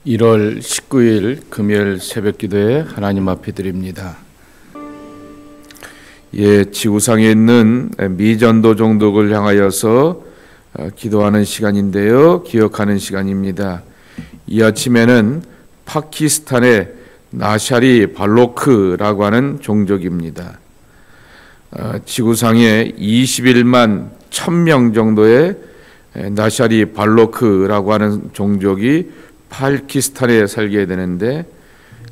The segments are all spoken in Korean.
1월 19일 금요일 새벽기도에 하나님 앞에 드립니다. 지구상에 있는 미전도 종족을 향하여서 기도하는 시간인데요, 기억하는 시간입니다. 이 아침에는 파키스탄의 나샤리 발로크라고 하는 종족입니다. 지구상에 21만 1000명 정도의 나샤리 발로크라고 하는 종족이 파키스탄에 살게 되는데,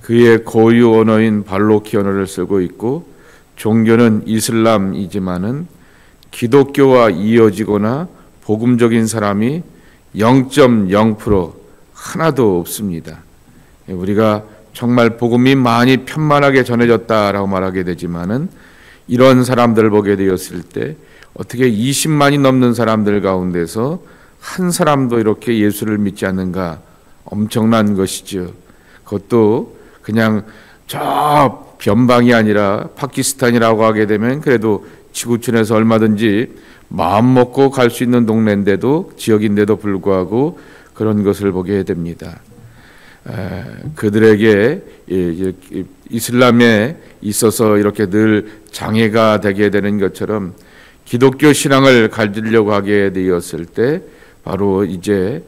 그의 고유 언어인 발로키 언어를 쓰고 있고, 종교는 이슬람이지만은 기독교와 이어지거나 복음적인 사람이 0.0% 하나도 없습니다. 우리가 정말 복음이 많이 편만하게 전해졌다라고 말하게 되지만은, 이런 사람들을 보게 되었을 때 어떻게 20만이 넘는 사람들 가운데서 한 사람도 이렇게 예수를 믿지 않는가, 엄청난 것이죠. 그것도 그냥 저 변방이 아니라 파키스탄이라고 하게 되면 그래도 지구촌에서 얼마든지 마음 먹고 갈 수 있는 동네인데도, 지역인데도 불구하고 그런 것을 보게 됩니다. 그들에게 이슬람에 있어서 이렇게 늘 장애가 되게 되는 것처럼 기독교 신앙을 가지려고 하게 되었을 때 바로 이제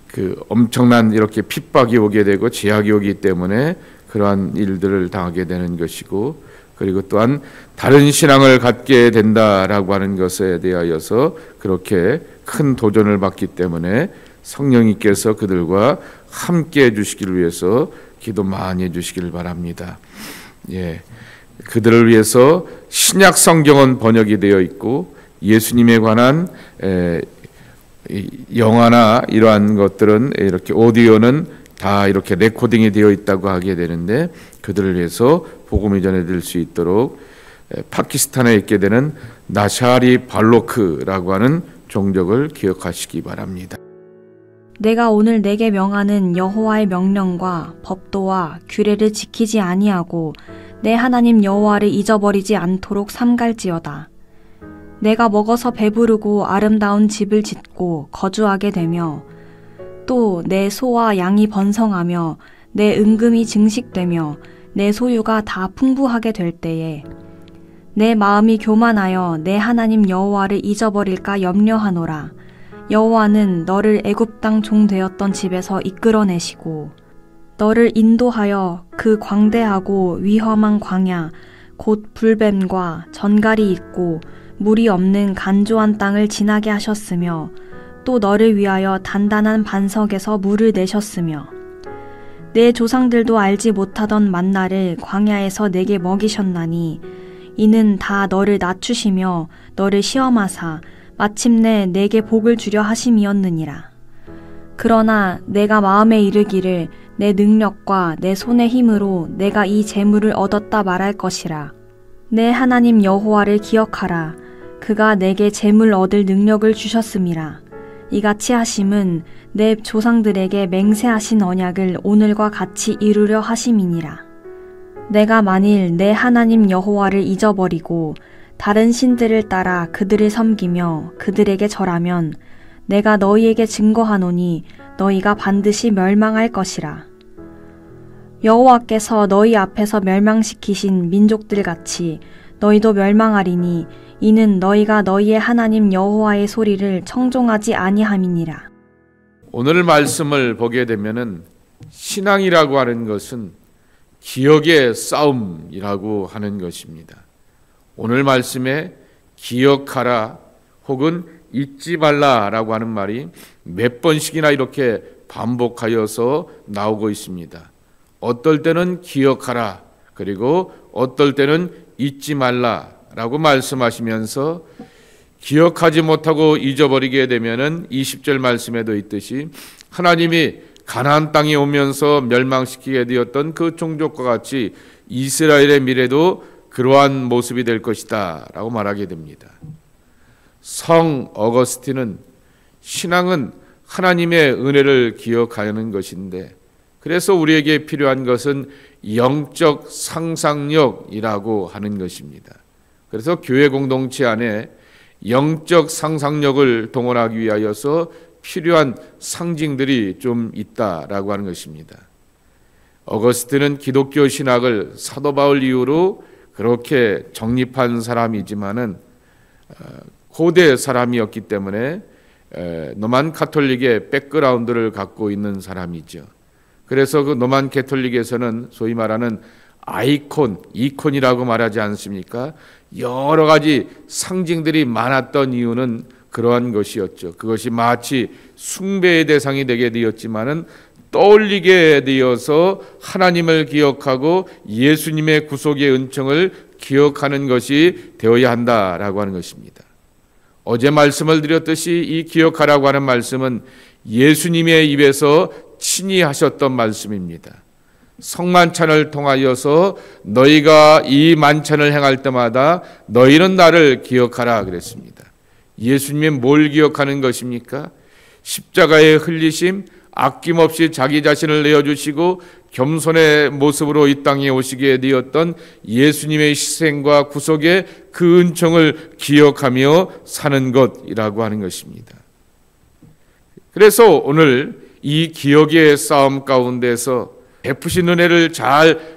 그 엄청난 이렇게 핍박이 오게 되고 제약이 오기 때문에 그러한 일들을 당하게 되는 것이고, 그리고 또한 다른 신앙을 갖게 된다라고 하는 것에 대하여서 그렇게 큰 도전을 받기 때문에 성령님께서 그들과 함께 해주시기를 위해서 기도 많이 해주시기를 바랍니다. 그들을 위해서 신약 성경은 번역이 되어 있고, 예수님에 관한 영화나 이러한 것들은 이렇게 오디오는 다 이렇게 레코딩이 되어 있다고 하게 되는데, 그들을 위해서 복음이 전해질 수 있도록 파키스탄에 있게 되는 나샤리 발로크라고 하는 종족을 기억하시기 바랍니다. 내가 오늘 내게 명하는 여호와의 명령과 법도와 규례를 지키지 아니하고 내 하나님 여호와를 잊어버리지 않도록 삼갈지어다. 내가 먹어서 배부르고 아름다운 집을 짓고 거주하게 되며, 또 내 소와 양이 번성하며 내 은금이 증식되며 내 소유가 다 풍부하게 될 때에 내 마음이 교만하여 내 하나님 여호와를 잊어버릴까 염려하노라. 여호와는 너를 애굽 땅 종 되었던 집에서 이끌어내시고 너를 인도하여 그 광대하고 위험한 광야 곧 불뱀과 전갈이 있고 물이 없는 간조한 땅을 지나게 하셨으며, 또 너를 위하여 단단한 반석에서 물을 내셨으며, 내 조상들도 알지 못하던 만나를 광야에서 내게 먹이셨나니, 이는 다 너를 낮추시며 너를 시험하사 마침내 내게 복을 주려 하심이었느니라. 그러나 내가 마음에 이르기를 내 능력과 내 손의 힘으로 내가 이 재물을 얻었다 말할 것이라. 내 하나님 여호와를 기억하라. 그가 내게 재물 얻을 능력을 주셨음이라. 이같이 하심은 내 조상들에게 맹세하신 언약을 오늘과 같이 이루려 하심이니라. 내가 만일 내 하나님 여호와를 잊어버리고 다른 신들을 따라 그들을 섬기며 그들에게 절하면 내가 너희에게 증거하노니 너희가 반드시 멸망할 것이라. 여호와께서 너희 앞에서 멸망시키신 민족들 같이 너희도 멸망하리니, 이는 너희가 너희의 하나님 여호와의 소리를 청종하지 아니함이니라. 오늘 말씀을 보게 되면은 신앙이라고 하는 것은 기억의 싸움이라고 하는 것입니다. 오늘 말씀에 기억하라 혹은 잊지 말라라고 하는 말이 몇 번씩이나 이렇게 반복하여서 나오고 있습니다. 어떨 때는 기억하라, 그리고 어떨 때는 잊지 말라라고 말씀하시면서, 기억하지 못하고 잊어버리게 되면은 20절 말씀에도 있듯이 하나님이 가나안 땅에 오면서 멸망시키게 되었던 그 종족과 같이 이스라엘의 미래도 그러한 모습이 될 것이다 라고 말하게 됩니다. 성 어거스틴은 신앙은 하나님의 은혜를 기억하는 것인데, 그래서 우리에게 필요한 것은 영적 상상력이라고 하는 것입니다. 그래서 교회 공동체 안에 영적 상상력을 동원하기 위하여서 필요한 상징들이 좀 있다라고 하는 것입니다. 어거스틴은 기독교 신학을 사도 바울 이후로 그렇게 정립한 사람이지만은 고대 사람이었기 때문에 노만 가톨릭의 백그라운드를 갖고 있는 사람이죠. 그래서 그 노만 가톨릭에서는 소위 말하는 이콘이라고 말하지 않습니까? 여러 가지 상징들이 많았던 이유는 그러한 것이었죠. 그것이 마치 숭배의 대상이 되게 되었지만은 떠올리게 되어서 하나님을 기억하고 예수님의 구속의 은총을 기억하는 것이 되어야 한다라고 하는 것입니다. 어제 말씀을 드렸듯이 이 기억하라고 하는 말씀은 예수님의 입에서 친히 하셨던 말씀입니다. 성만찬을 통하여서 너희가 이 만찬을 행할 때마다 너희는 나를 기억하라 그랬습니다. 예수님이 뭘 기억하는 것입니까? 십자가의 흘리심, 아낌없이 자기 자신을 내어주시고 겸손의 모습으로 이 땅에 오시게 되었던 예수님의 희생과 구속의 그 은총을 기억하며 사는 것이라고 하는 것입니다. 그래서 오늘 이 기억의 싸움 가운데서 베푸신 은혜를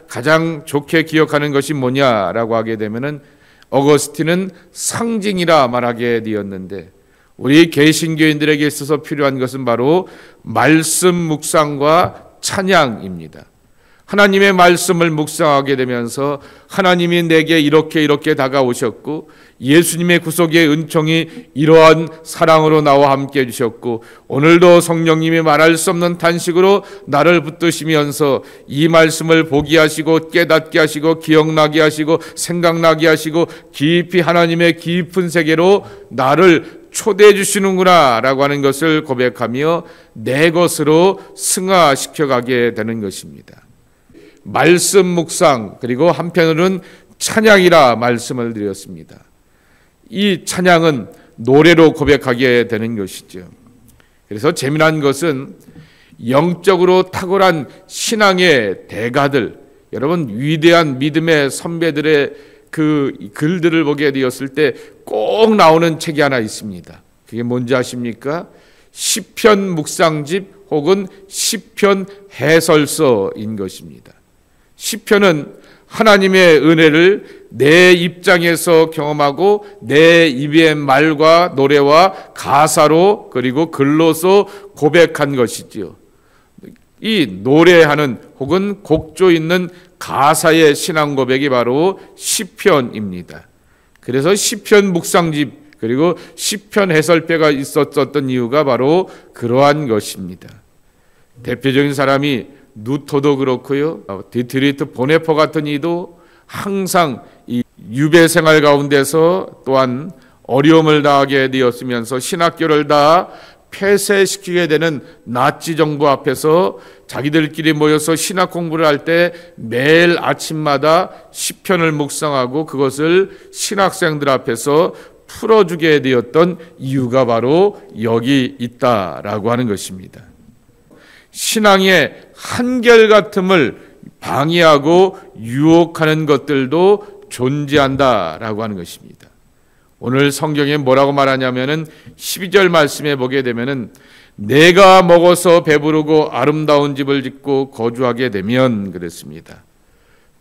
가장 좋게 기억하는 것이 뭐냐라고 하게 되면은 어거스틴은 상징이라 말하게 되었는데 우리 개신교인들에게 있어서 필요한 것은 바로 말씀 묵상과 찬양입니다. 하나님의 말씀을 묵상하게 되면서 하나님이 내게 이렇게 다가오셨고 예수님의 구속의 은총이 이러한 사랑으로 나와 함께 해주셨고 오늘도 성령님이 말할 수 없는 탄식으로 나를 붙드시면서 이 말씀을 보게 하시고 깨닫게 하시고 기억나게 하시고 생각나게 하시고 깊이 하나님의 깊은 세계로 나를 초대해 주시는구나 라고 하는 것을 고백하며 내 것으로 승화시켜 가게 되는 것입니다. 말씀 묵상 그리고 한편으로는 찬양이라 말씀을 드렸습니다. 이 찬양은 노래로 고백하게 되는 것이죠. 그래서 재미난 것은 영적으로 탁월한 신앙의 대가들, 여러분 위대한 믿음의 선배들의 그 글들을 보게 되었을 때 꼭 나오는 책이 하나 있습니다. 그게 뭔지 아십니까? 시편 묵상집 혹은 시편 해설서인 것입니다. 시편은 하나님의 은혜를 내 입장에서 경험하고 내 입의 말과 노래와 가사로 그리고 글로서 고백한 것이지요. 이 노래하는 혹은 곡조 있는 가사의 신앙 고백이 바로 시편입니다. 그래서 시편 묵상집 그리고 시편 해설패가 있었던 이유가 바로 그러한 것입니다. 대표적인 사람이 누토도 그렇고요. 디트리트 보네퍼 같은 이도 항상 이 유배 생활 가운데서 또한 어려움을 당하게 되었으면서 신학교를 다 폐쇄시키게 되는 나치 정부 앞에서 자기들끼리 모여서 신학 공부를 할 때 매일 아침마다 시편을 묵상하고 그것을 신학생들 앞에서 풀어주게 되었던 이유가 바로 여기 있다라고 하는 것입니다. 신앙의 한결같음을 방해하고 유혹하는 것들도 존재한다라고 하는 것입니다. 오늘 성경에 뭐라고 말하냐면은 12절 말씀에 보게 되면은 내가 먹어서 배부르고 아름다운 집을 짓고 거주하게 되면 그랬습니다.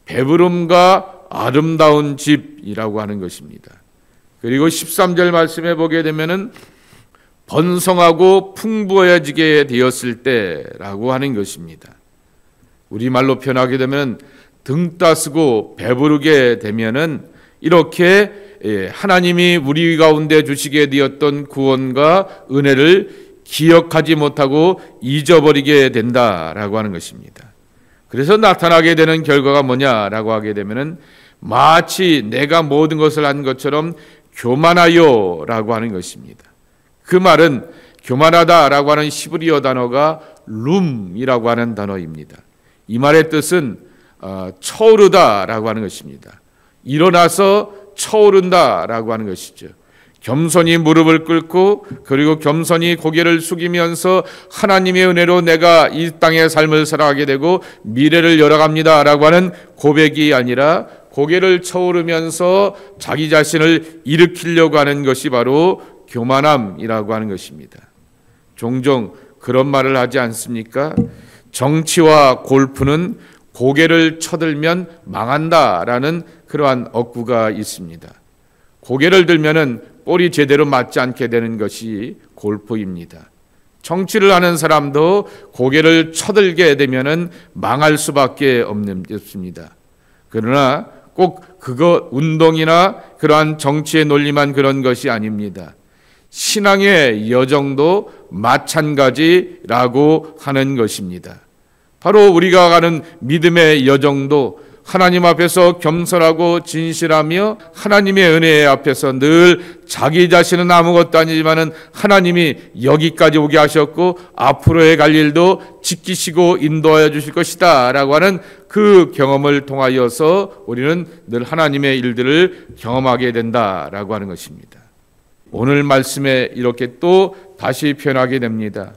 배부름과 아름다운 집이라고 하는 것입니다. 그리고 13절 말씀에 보게 되면은 번성하고 풍부해지게 되었을 때라고 하는 것입니다. 우리말로 표현하게 되면 등 따스고 배부르게 되면은 이렇게 하나님이 우리 가운데 주시게 되었던 구원과 은혜를 기억하지 못하고 잊어버리게 된다라고 하는 것입니다. 그래서 나타나게 되는 결과가 뭐냐라고 하게 되면은 마치 내가 모든 것을 한 것처럼 교만하여라고 하는 것입니다. 그 말은 교만하다라고 하는 히브리어 단어가 룸이라고 하는 단어입니다. 이 말의 뜻은 차오르다라고 하는 것입니다. 일어나서 차오른다라고 하는 것이죠. 겸손히 무릎을 꿇고 그리고 겸손히 고개를 숙이면서 하나님의 은혜로 내가 이 땅의 삶을 살아가게 되고 미래를 열어갑니다라고 하는 고백이 아니라 고개를 쳐오르면서 자기 자신을 일으키려고 하는 것이 바로 교만함이라고 하는 것입니다. 종종 그런 말을 하지 않습니까? 정치와 골프는 고개를 쳐들면 망한다라는 그러한 어구가 있습니다. 고개를 들면은 볼이 제대로 맞지 않게 되는 것이 골프입니다. 정치를 하는 사람도 고개를 쳐들게 되면은 망할 수밖에 없습니다. 그러나 꼭 그거 운동이나 그러한 정치의 논리만 그런 것이 아닙니다. 신앙의 여정도 마찬가지라고 하는 것입니다. 바로 우리가 가는 믿음의 여정도 하나님 앞에서 겸손하고 진실하며 하나님의 은혜 앞에서 늘 자기 자신은 아무것도 아니지만은 하나님이 여기까지 오게 하셨고 앞으로의 갈 일도 지키시고 인도하여 주실 것이다 라고 하는 그 경험을 통하여서 우리는 늘 하나님의 일들을 경험하게 된다라고 하는 것입니다. 오늘 말씀에 이렇게 또 다시 표현하게 됩니다.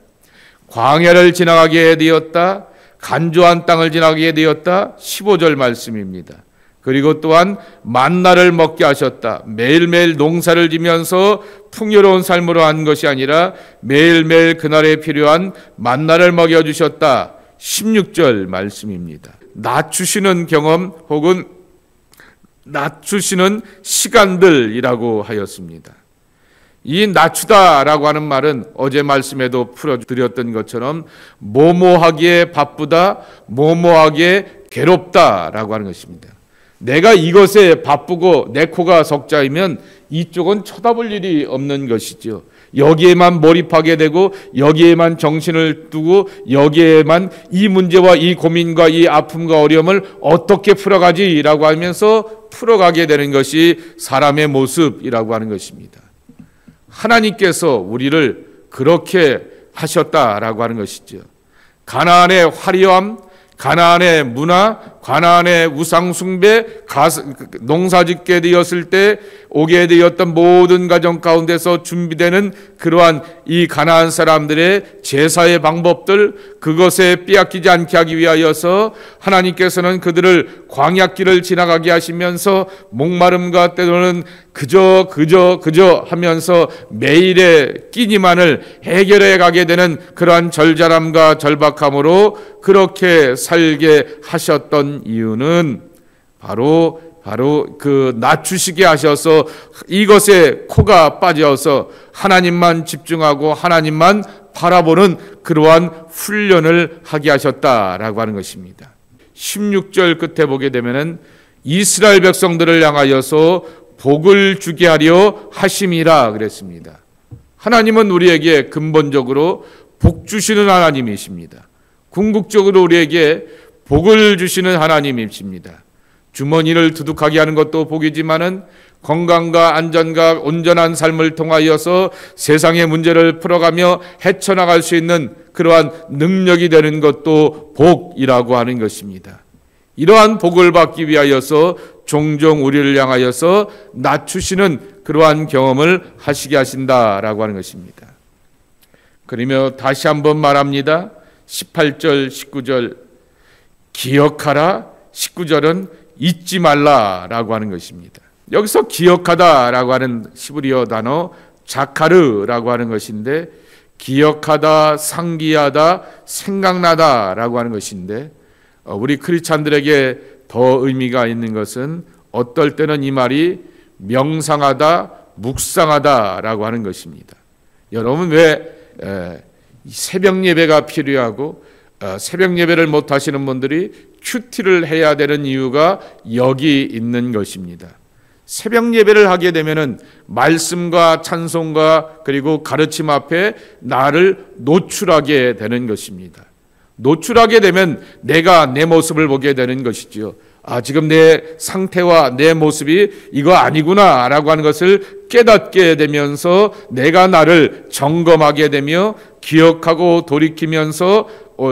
광야를 지나가게 되었다. 간조한 땅을 지나게 되었다. 15절 말씀입니다. 그리고 또한 만나를 먹게 하셨다. 매일매일 농사를 지면서 풍요로운 삶으로 한 것이 아니라 매일매일 그날에 필요한 만나를 먹여주셨다. 16절 말씀입니다. 낮추시는 경험 혹은 낮추시는 시간들이라고 하였습니다. 이 낮추다라고 하는 말은 어제 말씀에도 풀어드렸던 것처럼 뭐뭐하기에 바쁘다, 뭐뭐하기에 괴롭다라고 하는 것입니다. 내가 이것에 바쁘고 내 코가 석자이면 이쪽은 쳐다볼 일이 없는 것이죠. 여기에만 몰입하게 되고 여기에만 정신을 두고 여기에만 이 문제와 이 고민과 이 아픔과 어려움을 어떻게 풀어가지라고 하면서 풀어가게 되는 것이 사람의 모습이라고 하는 것입니다. 하나님께서 우리를 그렇게 하셨다라고 하는 것이죠. 가나안의 화려함, 가나안의 문화, 가나안의 우상숭배, 농사짓게 되었을 때 오게 되었던 모든 가정 가운데서 준비되는 그러한 이 가나안 사람들의 제사의 방법들, 그것에 빼앗기지 않게 하기 위하여서 하나님께서는 그들을 광야길을 지나가게 하시면서 목마름과 때로는 그저 하면서 매일의 끼니만을 해결해 가게 되는 그러한 절절함과 절박함으로 그렇게 살게 하셨던 이유는 바로 그 낮추시게 하셔서 이것에 코가 빠져서 하나님만 집중하고 하나님만 바라보는 그러한 훈련을 하게 하셨다라고 하는 것입니다. 16절 끝에 보게 되면은 이스라엘 백성들을 향하여서 복을 주게 하려 하심이라 그랬습니다. 하나님은 우리에게 근본적으로 복 주시는 하나님이십니다. 궁극적으로 우리에게 복을 주시는 하나님이십니다. 주머니를 두둑하게 하는 것도 복이지만은 건강과 안전과 온전한 삶을 통하여서 세상의 문제를 풀어가며 헤쳐나갈 수 있는 그러한 능력이 되는 것도 복이라고 하는 것입니다. 이러한 복을 받기 위하여서 종종 우리를 향하여서 낮추시는 그러한 경험을 하시게 하신다라고 하는 것입니다. 그러며 다시 한번 말합니다. 18절, 19절 기억하라. 19절은 잊지 말라라고 하는 것입니다. 여기서 기억하다라고 하는 히브리어 단어 자카르라고 하는 것인데 기억하다, 상기하다, 생각나다라고 하는 것인데 우리 크리스찬들에게 더 의미가 있는 것은 어떨 때는 이 말이 명상하다, 묵상하다라고 하는 것입니다. 여러분 왜 새벽 예배가 필요하고 새벽 예배를 못 하시는 분들이 큐티를 해야 되는 이유가 여기 있는 것입니다. 새벽 예배를 하게 되면은 말씀과 찬송과 그리고 가르침 앞에 나를 노출하게 되는 것입니다. 노출하게 되면 내가 내 모습을 보게 되는 것이지요. 지금 내 상태와 내 모습이 이거 아니구나 라고 하는 것을 깨닫게 되면서 내가 나를 점검하게 되며 기억하고 돌이키면서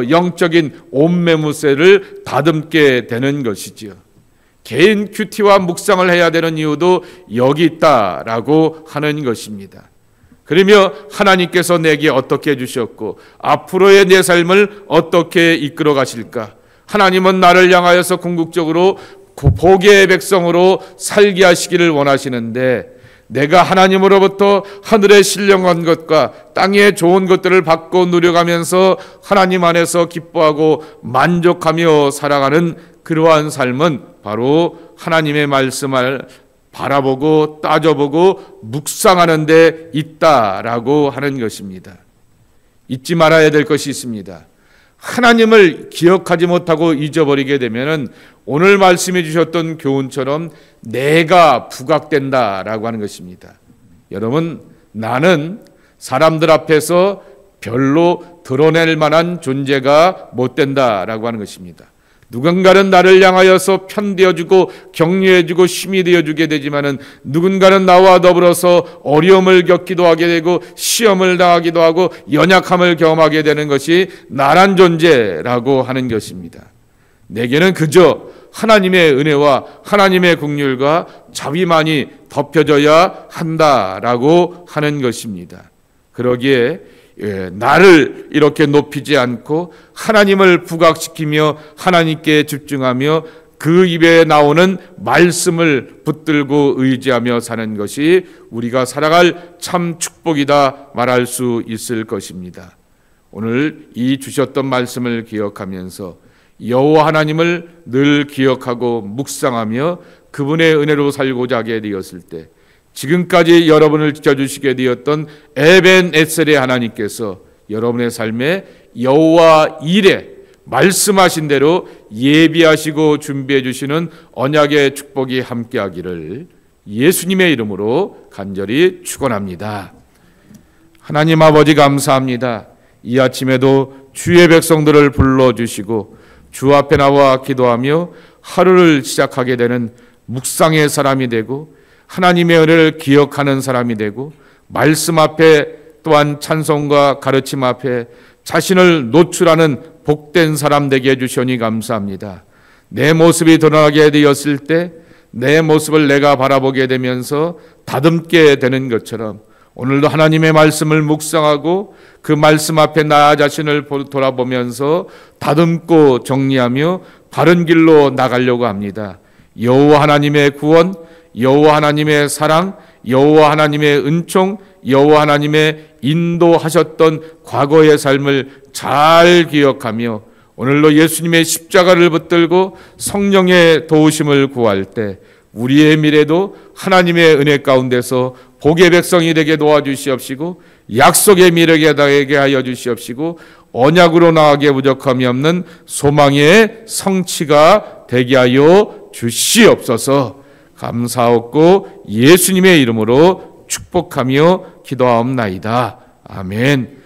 영적인 옷매무새를 다듬게 되는 것이지요. 개인 큐티와 묵상을 해야 되는 이유도 여기 있다라고 하는 것입니다. 그러며 하나님께서 내게 어떻게 해주셨고 앞으로의 내 삶을 어떻게 이끌어 가실까? 하나님은 나를 향하여서 궁극적으로 복의 백성으로 살게 하시기를 원하시는데 내가 하나님으로부터 하늘의 신령한 것과 땅의 좋은 것들을 받고 누려가면서 하나님 안에서 기뻐하고 만족하며 살아가는 그러한 삶은 바로 하나님의 말씀을 바라보고 따져보고 묵상하는 데 있다라고 하는 것입니다. 잊지 말아야 될 것이 있습니다. 하나님을 기억하지 못하고 잊어버리게 되면은 오늘 말씀해 주셨던 교훈처럼 내가 부각된다라고 하는 것입니다. 여러분, 나는 사람들 앞에서 별로 드러낼 만한 존재가 못 된다라고 하는 것입니다. 누군가는 나를 향하여서 편되어주고 격려해주고 힘이 되어주게 되지만은 누군가는 나와 더불어서 어려움을 겪기도 하게 되고 시험을 당하기도 하고 연약함을 경험하게 되는 것이 나란 존재라고 하는 것입니다. 내게는 그저 하나님의 은혜와 하나님의 긍휼과 자비만이 덮여져야 한다라고 하는 것입니다. 그러기에 나를 이렇게 높이지 않고 하나님을 부각시키며 하나님께 집중하며 그 입에 나오는 말씀을 붙들고 의지하며 사는 것이 우리가 살아갈 참 축복이다 말할 수 있을 것입니다. 오늘 이 주셨던 말씀을 기억하면서 여호와 하나님을 늘 기억하고 묵상하며 그분의 은혜로 살고자 하게 되었을 때 지금까지 여러분을 지켜주시게 되었던 에벤에셀의 하나님께서 여러분의 삶에 여호와 일에 말씀하신 대로 예비하시고 준비해 주시는 언약의 축복이 함께하기를 예수님의 이름으로 간절히 축원합니다. 하나님 아버지 감사합니다. 이 아침에도 주의 백성들을 불러주시고 주 앞에 나와 기도하며 하루를 시작하게 되는 묵상의 사람이 되고 하나님의 은혜를 기억하는 사람이 되고 말씀 앞에 또한 찬송과 가르침 앞에 자신을 노출하는 복된 사람 되게 해주시니 감사합니다. 내 모습이 드러나게 되었을 때 내 모습을 내가 바라보게 되면서 다듬게 되는 것처럼 오늘도 하나님의 말씀을 묵상하고 그 말씀 앞에 나 자신을 돌아보면서 다듬고 정리하며 바른 길로 나가려고 합니다. 여호와 하나님의 구원, 여호와 하나님의 사랑, 여호와 하나님의 은총, 여호와 하나님의 인도하셨던 과거의 삶을 잘 기억하며 오늘로 예수님의 십자가를 붙들고 성령의 도우심을 구할 때 우리의 미래도 하나님의 은혜 가운데서 복의 백성이 되게 도와주시옵시고 약속의 미래가 되게 하여 주시옵시고 언약으로 나가기에 부족함이 없는 소망의 성취가 되게 하여 주시옵소서. 감사하옵고 예수님의 이름으로 축복하며 기도하옵나이다. 아멘.